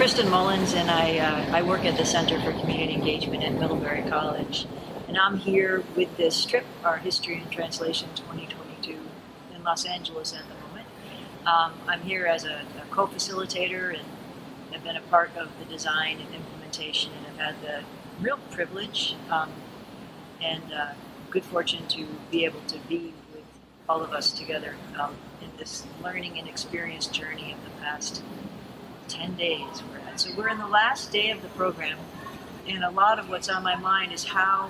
Kristen Mullins, and I work at the Center for Community Engagement at Middlebury College. And I'm here with this trip, our History and Translation 2022, in Los Angeles at the moment. I'm here as a co-facilitator and have been a part of the design and implementation, and have had the real privilege and good fortune to be able to be with all of us together in this learning and experience journey of the past 10 days. We're in the last day of the program, and a lot of what's on my mind is how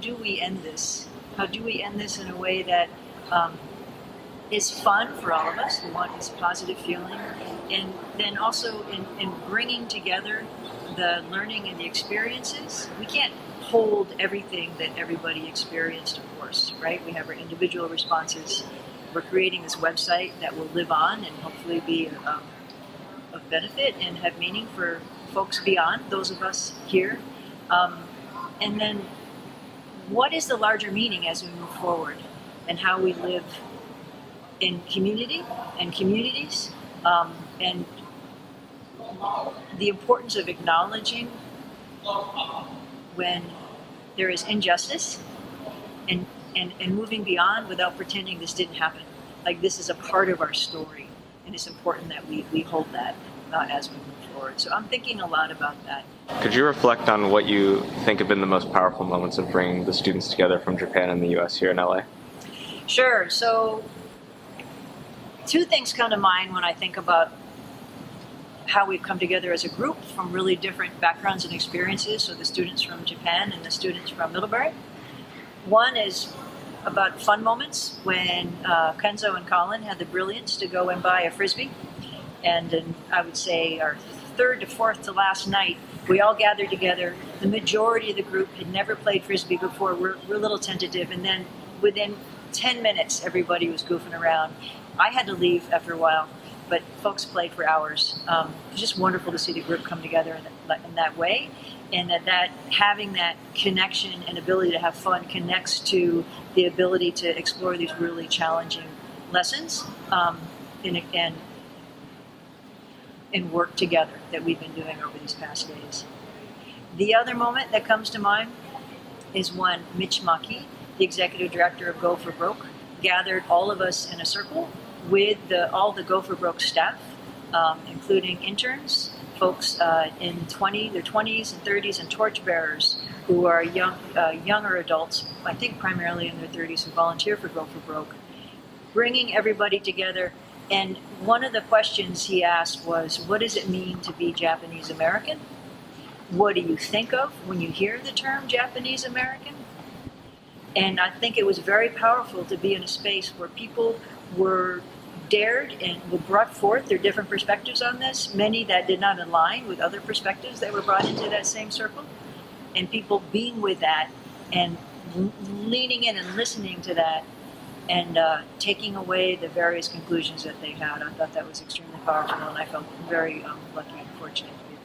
do we end this? How do we end this in a way that is fun for all of us? We want this positive feeling, and then also in bringing together the learning and the experiences. We can't hold everything that everybody experienced, of course, right? We have our individual responses. We're creating this website that will live on and hopefully be of benefit and have meaning for folks beyond those of us here. And then what is the larger meaning as we move forward, and how we live in community and communities, and the importance of acknowledging when there is injustice and moving beyond without pretending this didn't happen. Like, this is a part of our story, and it's important that we hold that as we move forward. So I'm thinking a lot about that. Could you reflect on what you think have been the most powerful moments of bringing the students together from Japan and the U.S. here in LA? Sure. So two things come to mind when I think about how we've come together as a group from really different backgrounds and experiences, so the students from Japan and the students from Middlebury. One is about fun moments when Kenzo and Colin had the brilliance to go and buy a Frisbee. And I would say our third to fourth to last night, we all gathered together. The majority of the group had never played Frisbee before. We're a little tentative. And then within 10 minutes, everybody was goofing around. I had to leave after a while, but folks played for hours. It was just wonderful to see the group come together in that way, and that having that connection and ability to have fun connects to the ability to explore these really challenging lessons and work together that we've been doing over these past days. The other moment that comes to mind is when Mitch Maki, the executive director of Go for Broke, gathered all of us in a circle with all the Go for Broke staff, including interns, folks in their 20s and 30s, and torchbearers who are younger adults, I think primarily in their 30s, who volunteer for Go for Broke, bringing everybody together. And one of the questions he asked was, what does it mean to be Japanese American? What do you think of when you hear the term Japanese American? And I think it was very powerful to be in a space where people were dared and were brought forth their different perspectives on this, many that did not align with other perspectives that were brought into that same circle, and people being with that and leaning in and listening to that and taking away the various conclusions that they had. I thought that was extremely powerful, and I felt very lucky and fortunate to be